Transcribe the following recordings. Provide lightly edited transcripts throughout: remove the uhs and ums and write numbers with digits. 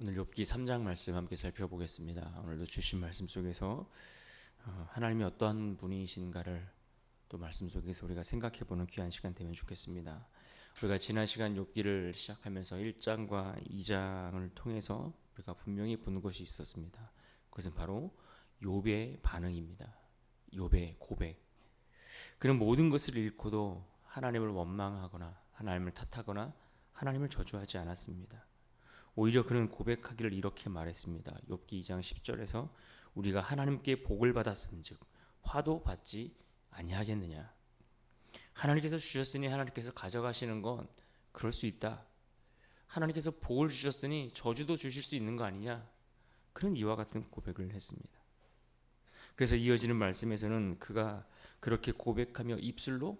오늘 욥기 3장 말씀 함께 살펴보겠습니다. 오늘도 주신 말씀 속에서 하나님이 어떠한 분이신가를 또 말씀 속에서 우리가 생각해보는 귀한 시간 되면 좋겠습니다. 우리가 지난 시간 욥기를 시작하면서 1장과 2장을 통해서 우리가 분명히 본 것이 있었습니다. 그것은 바로 욥의 반응입니다. 욥의 고백. 그는 모든 것을 잃고도 하나님을 원망하거나 하나님을 탓하거나 하나님을 저주하지 않았습니다. 오히려 그는 고백하기를 이렇게 말했습니다. 욥기 2장 10절에서 우리가 하나님께 복을 받았은즉 화도 받지 아니하겠느냐. 하나님께서 주셨으니 하나님께서 가져가시는 건 그럴 수 있다. 하나님께서 복을 주셨으니 저주도 주실 수 있는 거 아니냐. 그런 이와 같은 고백을 했습니다. 그래서 이어지는 말씀에서는 그가 그렇게 고백하며 입술로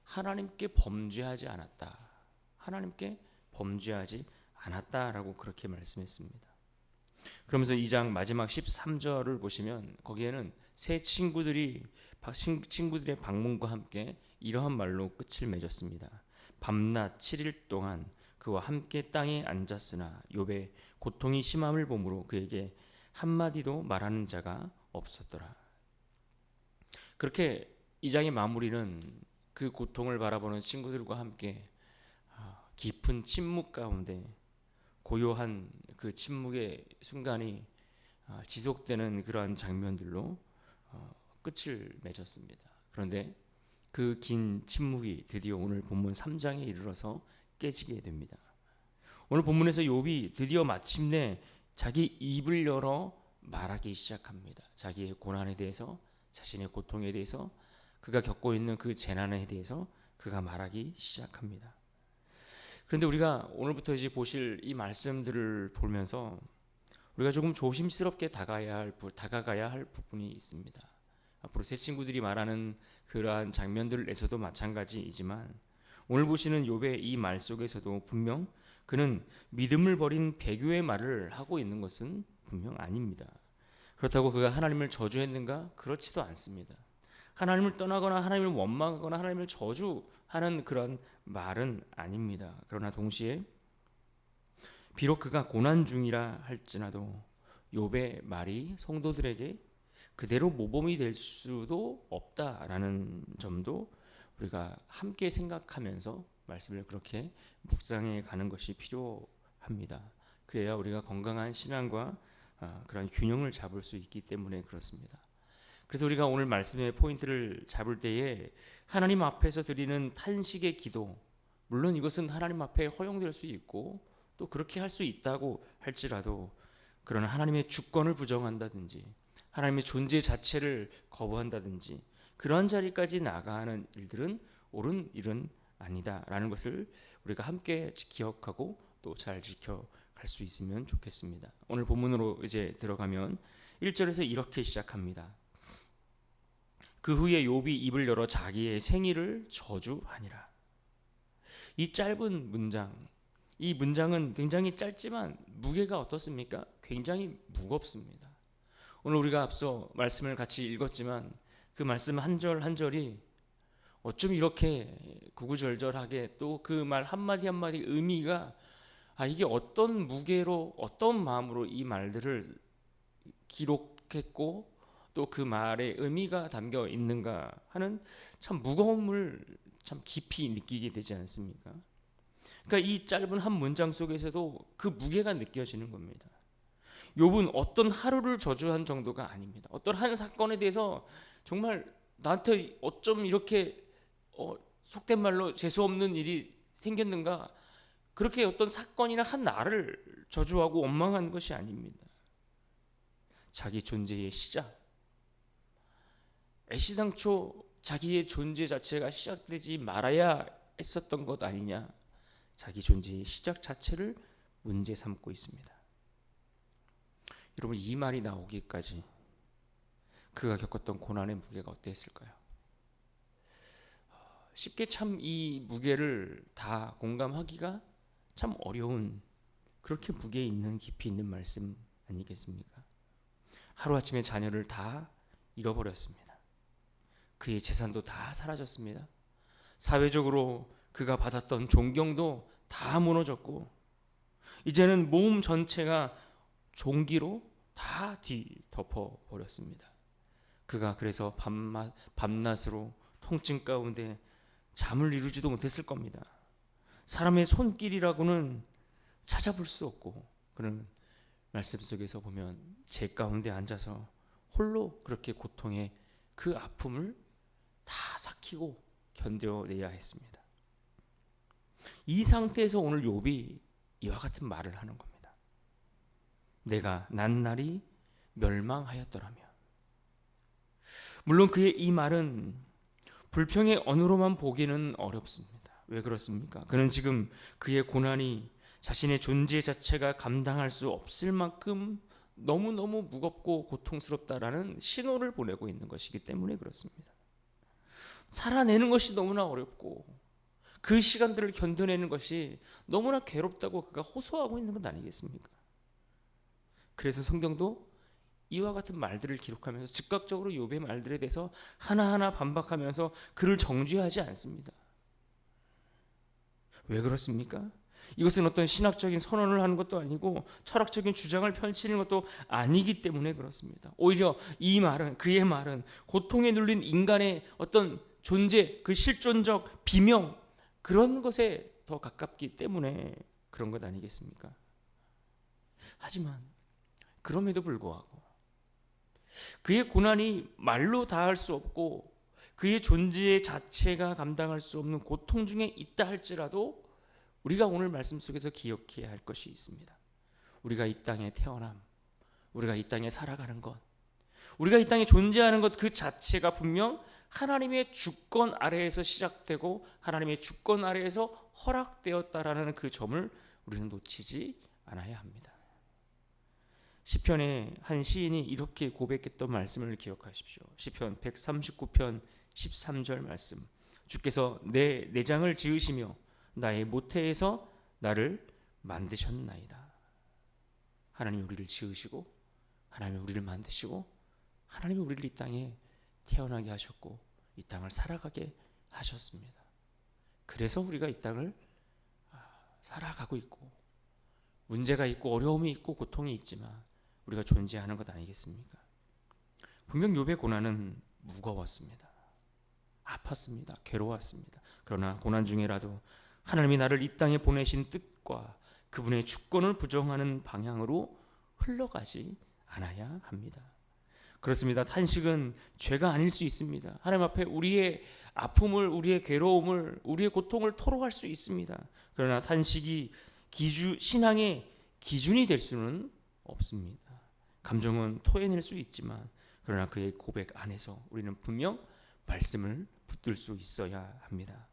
하나님께 범죄하지 않았다. 하나님께 범죄하지 않았다라고 그렇게 말씀했습니다. 그러면서 2장 마지막 13절을 보시면 거기에는 새 친구들의 방문과 함께 이러한 말로 끝을 맺었습니다. 밤낮 7일 동안 그와 함께 땅에 앉았으나 욥의 고통이 심함을 보므로 그에게 한마디도 말하는 자가 없었더라. 그렇게 2장의 마무리는 그 고통을 바라보는 친구들과 함께 깊은 침묵 가운데 고요한 그 침묵의 순간이 지속되는 그러한 장면들로 끝을 맺었습니다. 그런데 그 긴 침묵이 드디어 오늘 본문 3장에 이르러서 깨지게 됩니다. 오늘 본문에서 욥이 드디어 마침내 자기 입을 열어 말하기 시작합니다. 자기의 고난에 대해서, 자신의 고통에 대해서, 그가 겪고 있는 그 재난에 대해서 그가 말하기 시작합니다. 그런데 우리가 오늘부터 이제 보실 이 말씀들을 보면서 우리가 조금 조심스럽게 다가가야 할 부분이 있습니다. 앞으로 새 친구들이 말하는 그러한 장면들에서도 마찬가지이지만 오늘 보시는 욥의 이 말 속에서도 분명 그는 믿음을 버린 배교의 말을 하고 있는 것은 분명 아닙니다. 그렇다고 그가 하나님을 저주했는가? 그렇지도 않습니다. 하나님을 떠나거나 하나님을 원망하거나 하나님을 저주하는 그런 말은 아닙니다. 그러나 동시에 비록 그가 고난 중이라 할지라도 욥의 말이 성도들에게 그대로 모범이 될 수도 없다라는 점도 우리가 함께 생각하면서 말씀을 그렇게 묵상해 가는 것이 필요합니다. 그래야 우리가 건강한 신앙과 그런 균형을 잡을 수 있기 때문에 그렇습니다. 그래서 우리가 오늘 말씀의 포인트를 잡을 때에 하나님 앞에서 드리는 탄식의 기도, 물론 이것은 하나님 앞에 허용될 수 있고 또 그렇게 할 수 있다고 할지라도 그러나 하나님의 주권을 부정한다든지 하나님의 존재 자체를 거부한다든지 그러한 자리까지 나가는 일들은 옳은 일은 아니다라는 것을 우리가 함께 기억하고 또 잘 지켜갈 수 있으면 좋겠습니다. 오늘 본문으로 이제 들어가면 1절에서 이렇게 시작합니다. 그 후에 욥이 입을 열어 자기의 생일을 저주하니라. 이 짧은 문장, 이 문장은 굉장히 짧지만 무게가 어떻습니까? 굉장히 무겁습니다. 오늘 우리가 앞서 말씀을 같이 읽었지만 그 말씀 한 절 한 절이 어쩜 이렇게 구구절절하게 또 그 말 한마디 한마디 의미가 이게 어떤 무게로 어떤 마음으로 이 말들을 기록했고 또 그 말의 의미가 담겨 있는가 하는 참 무거움을 참 깊이 느끼게 되지 않습니까? 그러니까 이 짧은 한 문장 속에서도 그 무게가 느껴지는 겁니다. 욥은 어떤 하루를 저주한 정도가 아닙니다. 어떤 한 사건에 대해서 정말 나한테 어쩜 이렇게 속된 말로 재수없는 일이 생겼는가, 그렇게 어떤 사건이나 한 날을 저주하고 원망한 것이 아닙니다. 자기 존재의 시작, 애시당초 자기의 존재 자체가 시작되지 말아야 했었던 것 아니냐, 자기 존재의 시작 자체를 문제 삼고 있습니다. 여러분, 이 말이 나오기까지 그가 겪었던 고난의 무게가 어땠을까요? 쉽게 참 이 무게를 다 공감하기가 참 어려운, 그렇게 무게 있는 깊이 있는 말씀 아니겠습니까? 하루아침에 자녀를 다 잃어버렸습니다. 그의 재산도 다 사라졌습니다. 사회적으로 그가 받았던 존경도 다 무너졌고 이제는 몸 전체가 종기로 다 뒤덮어 버렸습니다. 그가 그래서 밤낮으로 통증 가운데 잠을 이루지도 못했을 겁니다. 사람의 손길이라고는 찾아볼 수 없고, 그는 말씀 속에서 보면 제 가운데 앉아서 홀로 그렇게 고통의 그 아픔을 다 삭히고 견뎌내야 했습니다. 이 상태에서 오늘 욥이 이와 같은 말을 하는 겁니다. 내가 낱날이 멸망하였더라면. 물론 그의 이 말은 불평의 언어로만 보기는 어렵습니다. 왜 그렇습니까? 그는 지금 그의 고난이 자신의 존재 자체가 감당할 수 없을 만큼 너무너무 무겁고 고통스럽다라는 신호를 보내고 있는 것이기 때문에 그렇습니다. 살아내는 것이 너무나 어렵고 그 시간들을 견뎌내는 것이 너무나 괴롭다고 그가 호소하고 있는 것 아니겠습니까? 그래서 성경도 이와 같은 말들을 기록하면서 즉각적으로 욥의 말들에 대해서 하나하나 반박하면서 그를 정죄하지 않습니다. 왜 그렇습니까? 이것은 어떤 신학적인 선언을 하는 것도 아니고 철학적인 주장을 펼치는 것도 아니기 때문에 그렇습니다. 오히려 이 말은, 그의 말은 고통에 눌린 인간의 어떤 존재, 그 실존적 비명, 그런 것에 더 가깝기 때문에 그런 것 아니겠습니까? 하지만 그럼에도 불구하고 그의 고난이 말로 다할 수 없고 그의 존재 자체가 감당할 수 없는 고통 중에 있다 할지라도 우리가 오늘 말씀 속에서 기억해야 할 것이 있습니다. 우리가 이 땅에 태어남, 우리가 이 땅에 살아가는 것, 우리가 이 땅에 존재하는 것 그 자체가 분명 하나님의 주권 아래에서 시작되고 하나님의 주권 아래에서 허락되었다라는 그 점을 우리는 놓치지 않아야 합니다. 시편의 한 시인이 이렇게 고백했던 말씀을 기억하십시오. 시편 139편 13절 말씀. 주께서 내 내장을 지으시며 나의 모태에서 나를 만드셨나이다. 하나님이 우리를 지으시고 하나님이 우리를 만드시고 하나님이 우리를 이 땅에 태어나게 하셨고 이 땅을 살아가게 하셨습니다. 그래서 우리가 이 땅을 살아가고 있고 문제가 있고 어려움이 있고 고통이 있지만 우리가 존재하는 것 아니겠습니까? 분명 욥의 고난은 무거웠습니다. 아팠습니다. 괴로웠습니다. 그러나 고난 중에라도 하나님이 나를 이 땅에 보내신 뜻과 그분의 주권을 부정하는 방향으로 흘러가지 않아야 합니다. 그렇습니다. 탄식은 죄가 아닐 수 있습니다. 하나님 앞에 우리의 아픔을, 우리의 괴로움을, 우리의 고통을 토로할 수 있습니다. 그러나 탄식이 신앙의 기준이 될 수는 없습니다. 감정은 토해낼 수 있지만 그러나 그의 고백 안에서 우리는 분명 말씀을 붙들 수 있어야 합니다.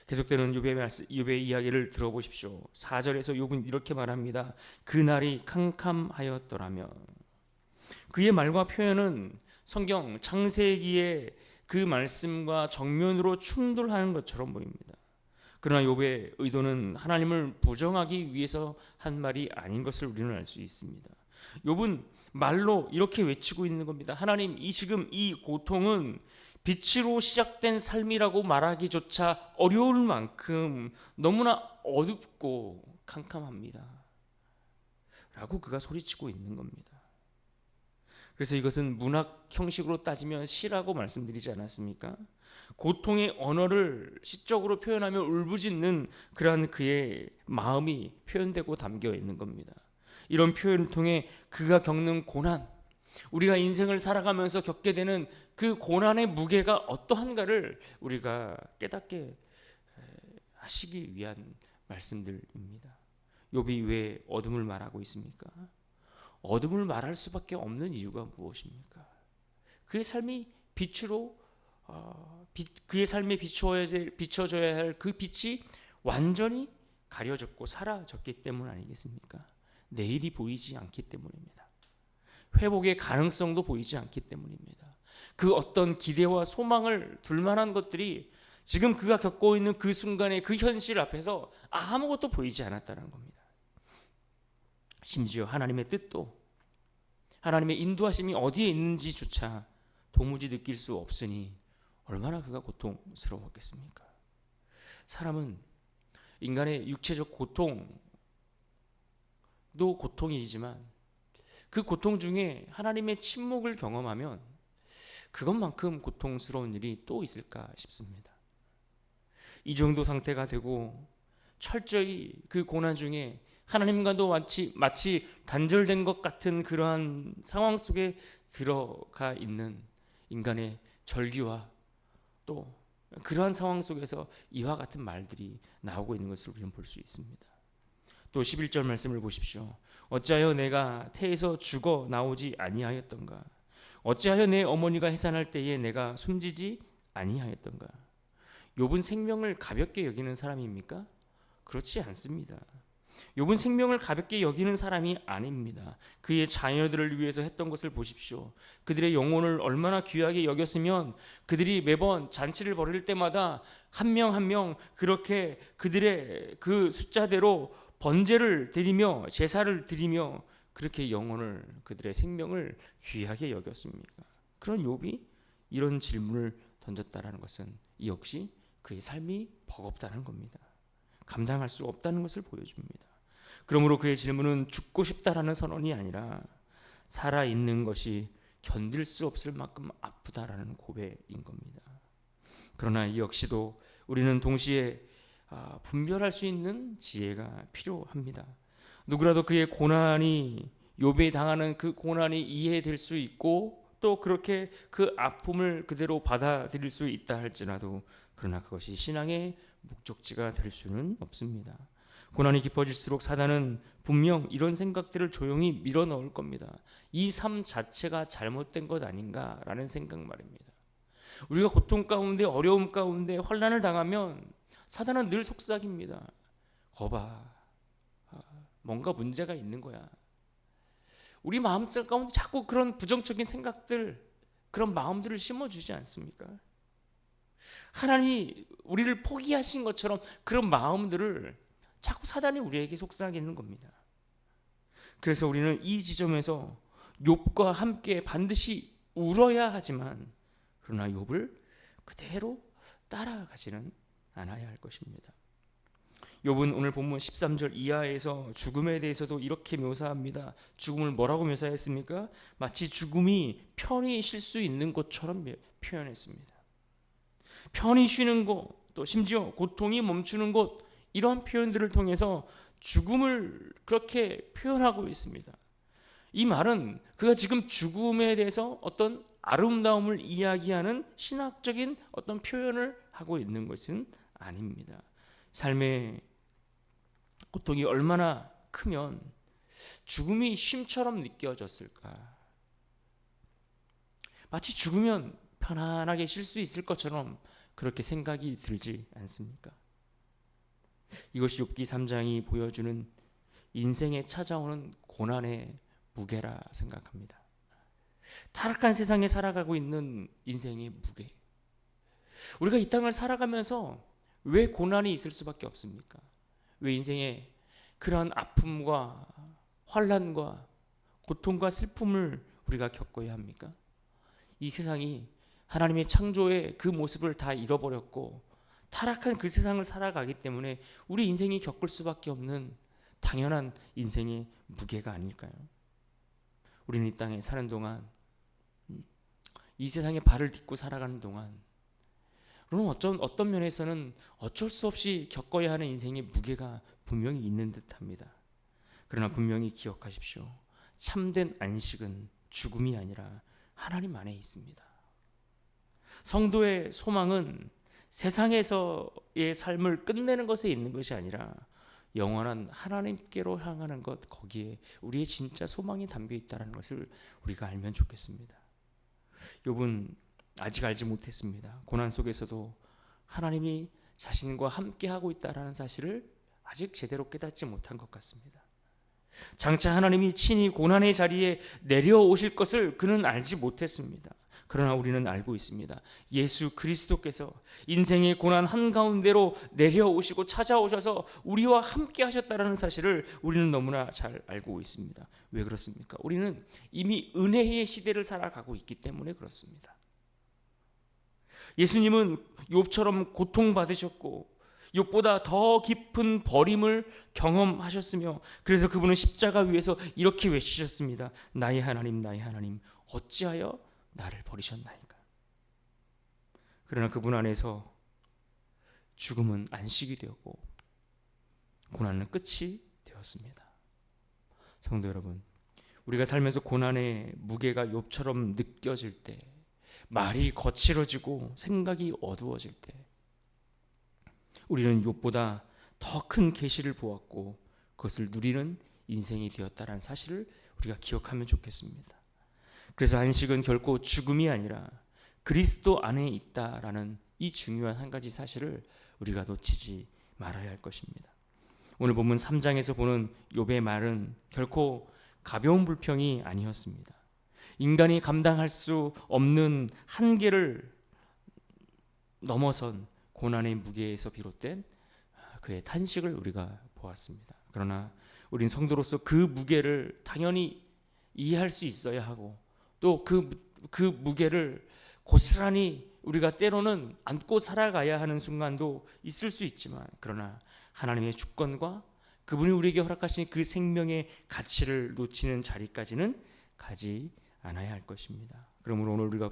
계속되는 욥의 이야기를 들어보십시오. 4절에서 욥은 이렇게 말합니다. 그날이 캄캄하였더라면. 그의 말과 표현은 성경 창세기의 그 말씀과 정면으로 충돌하는 것처럼 보입니다. 그러나 욥의 의도는 하나님을 부정하기 위해서 한 말이 아닌 것을 우리는 알 수 있습니다. 욥은 말로 이렇게 외치고 있는 겁니다. 하나님, 지금 이 고통은 빛으로 시작된 삶이라고 말하기조차 어려울 만큼 너무나 어둡고 캄캄합니다. 라고 그가 소리치고 있는 겁니다. 그래서 이것은 문학 형식으로 따지면 시라고 말씀드리지 않았습니까? 고통의 언어를 시적으로 표현하며 울부짖는 그러한 그의 마음이 표현되고 담겨 있는 겁니다. 이런 표현을 통해 그가 겪는 고난, 우리가 인생을 살아가면서 겪게 되는 그 고난의 무게가 어떠한가를 우리가 깨닫게 하시기 위한 말씀들입니다. 욥이 왜 어둠을 말하고 있습니까? 어둠을 말할 수밖에 없는 이유가 무엇입니까? 그의 삶이 빛으로 그의 삶에 비춰져야 할 그 빛이 완전히 가려졌고 사라졌기 때문 아니겠습니까? 내일이 보이지 않기 때문입니다. 회복의 가능성도 보이지 않기 때문입니다. 그 어떤 기대와 소망을 둘 만한 것들이 지금 그가 겪고 있는 그 순간의 그 현실 앞에서 아무것도 보이지 않았다는 겁니다. 심지어 하나님의 뜻도 하나님의 인도하심이 어디에 있는지조차 도무지 느낄 수 없으니 얼마나 그가 고통스러웠겠습니까? 사람은 인간의 육체적 고통도 고통이지만 그 고통 중에 하나님의 침묵을 경험하면 그것만큼 고통스러운 일이 또 있을까 싶습니다. 이 정도 상태가 되고 철저히 그 고난 중에 하나님과도 마치 단절된 것 같은 그러한 상황 속에 들어가 있는 인간의 절규와 또 그러한 상황 속에서 이와 같은 말들이 나오고 있는 것을 우리는 볼 수 있습니다. 또 11절 말씀을 보십시오. 어찌하여 내가 태에서 죽어 나오지 아니하였던가? 어찌하여 내 어머니가 해산할 때에 내가 숨지지 아니하였던가? 욥은 생명을 가볍게 여기는 사람입니까? 그렇지 않습니다. 욥은 생명을 가볍게 여기는 사람이 아닙니다. 그의 자녀들을 위해서 했던 것을 보십시오. 그들의 영혼을 얼마나 귀하게 여겼으면 그들이 매번 잔치를 벌일 때마다 한 명 한 명 그렇게 그들의 그 숫자대로 번제를 드리며 제사를 드리며 그렇게 영혼을 그들의 생명을 귀하게 여겼습니까? 그런 욥이 이런 질문을 던졌다라는 것은 역시 그의 삶이 버겁다는 겁니다. 감당할 수 없다는 것을 보여줍니다. 그러므로 그의 질문은 죽고 싶다라는 선언이 아니라 살아있는 것이 견딜 수 없을 만큼 아프다라는 고백인 겁니다. 그러나 이 역시도 우리는 동시에 분별할 수 있는 지혜가 필요합니다. 누구라도 그의 고난이 욥이 당하는 그 고난이 이해될 수 있고 또 그렇게 그 아픔을 그대로 받아들일 수 있다 할지라도 그러나 그것이 신앙의 목적지가 될 수는 없습니다. 고난이 깊어질수록 사단은 분명 이런 생각들을 조용히 밀어넣을 겁니다. 이 삶 자체가 잘못된 것 아닌가라는 생각 말입니다. 우리가 고통 가운데 어려움 가운데 환난을 당하면 사단은 늘 속삭입니다. 거봐, 뭔가 문제가 있는 거야. 우리 마음속 가운데 자꾸 그런 부정적인 생각들, 그런 마음들을 심어주지 않습니까? 하나님이 우리를 포기하신 것처럼 그런 마음들을 자꾸 사단이 우리에게 속삭이는 겁니다. 그래서 우리는 이 지점에서 욥과 함께 반드시 울어야 하지만 그러나 욥을 그대로 따라가지는 않아야 할 것입니다. 욥은 오늘 본문 13절 이하에서 죽음에 대해서도 이렇게 묘사합니다. 죽음을 뭐라고 묘사했습니까? 마치 죽음이 편히 쉴 수 있는 것처럼 표현했습니다. 편히 쉬는 곳, 또 심지어 고통이 멈추는 곳, 이런 표현들을 통해서 죽음을 그렇게 표현하고 있습니다. 이 말은 그가 지금 죽음에 대해서 어떤 아름다움을 이야기하는 신학적인 어떤 표현을 하고 있는 것은 아닙니다. 삶의 고통이 얼마나 크면 죽음이 쉼처럼 느껴졌을까? 마치 죽으면 편안하게 쉴 수 있을 것처럼 그렇게 생각이 들지 않습니까? 이것이 욥기 3장이 보여주는 인생에 찾아오는 고난의 무게라 생각합니다. 타락한 세상에 살아가고 있는 인생의 무게. 우리가 이 땅을 살아가면서 왜 고난이 있을 수밖에 없습니까? 왜 인생에 그러한 아픔과 환난과 고통과 슬픔을 우리가 겪어야 합니까? 이 세상이 하나님의 창조의 그 모습을 다 잃어버렸고 타락한 그 세상을 살아가기 때문에 우리 인생이 겪을 수밖에 없는 당연한 인생의 무게가 아닐까요? 우리는 이 땅에 사는 동안 이 세상에 발을 딛고 살아가는 동안 그럼 어떤 면에서는 어쩔 수 없이 겪어야 하는 인생의 무게가 분명히 있는 듯합니다. 그러나 분명히 기억하십시오. 참된 안식은 죽음이 아니라 하나님 안에 있습니다. 성도의 소망은 세상에서의 삶을 끝내는 것에 있는 것이 아니라 영원한 하나님께로 향하는 것, 거기에 우리의 진짜 소망이 담겨 있다는 것을 우리가 알면 좋겠습니다. 욥은 아직 알지 못했습니다. 고난 속에서도 하나님이 자신과 함께하고 있다는 사실을 아직 제대로 깨닫지 못한 것 같습니다. 장차 하나님이 친히 고난의 자리에 내려오실 것을 그는 알지 못했습니다. 그러나 우리는 알고 있습니다. 예수 그리스도께서 인생의 고난 한가운데로 내려오시고 찾아오셔서 우리와 함께 하셨다는 사실을 우리는 너무나 잘 알고 있습니다. 왜 그렇습니까? 우리는 이미 은혜의 시대를 살아가고 있기 때문에 그렇습니다. 예수님은 욥처럼 고통받으셨고 욥보다 더 깊은 버림을 경험하셨으며 그래서 그분은 십자가 위에서 이렇게 외치셨습니다. 나의 하나님 나의 하나님 어찌하여 나를 버리셨나이까. 그러나 그분 안에서 죽음은 안식이 되었고 고난은 끝이 되었습니다. 성도 여러분, 우리가 살면서 고난의 무게가 욥처럼 느껴질 때, 말이 거칠어지고 생각이 어두워질 때 우리는 욥보다 더 큰 계시를 보았고 그것을 누리는 인생이 되었다는 사실을 우리가 기억하면 좋겠습니다. 그래서 안식은 결코 죽음이 아니라 그리스도 안에 있다라는 이 중요한 한 가지 사실을 우리가 놓치지 말아야 할 것입니다. 오늘 본문 3장에서 보는 욥의 말은 결코 가벼운 불평이 아니었습니다. 인간이 감당할 수 없는 한계를 넘어선 고난의 무게에서 비롯된 그의 탄식을 우리가 보았습니다. 그러나 우린 성도로서 그 무게를 당연히 이해할 수 있어야 하고 또 그 무게를 고스란히 우리가 때로는 안고 살아가야 하는 순간도 있을 수 있지만 그러나 하나님의 주권과 그분이 우리에게 허락하신 그 생명의 가치를 놓치는 자리까지는 가지 않아야 할 것입니다. 그러므로 오늘 우리가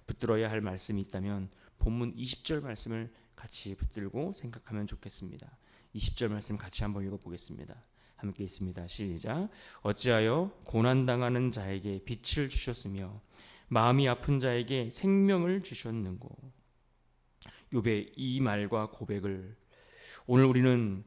붙들어야 할 말씀이 있다면 본문 20절 말씀을 같이 붙들고 생각하면 좋겠습니다. 20절 말씀 같이 한번 읽어보겠습니다. 함께 있습니다. 시작. 어찌하여 고난당하는 자에게 빛을 주셨으며 마음이 아픈 자에게 생명을 주셨는고. 욥의 이 말과 고백을 오늘 우리는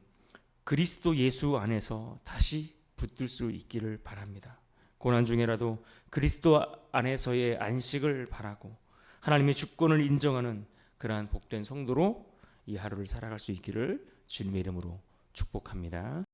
그리스도 예수 안에서 다시 붙들 수 있기를 바랍니다. 고난 중에라도 그리스도 안에서의 안식을 바라고 하나님의 주권을 인정하는 그러한 복된 성도로 이 하루를 살아갈 수 있기를 주님의 이름으로 축복합니다.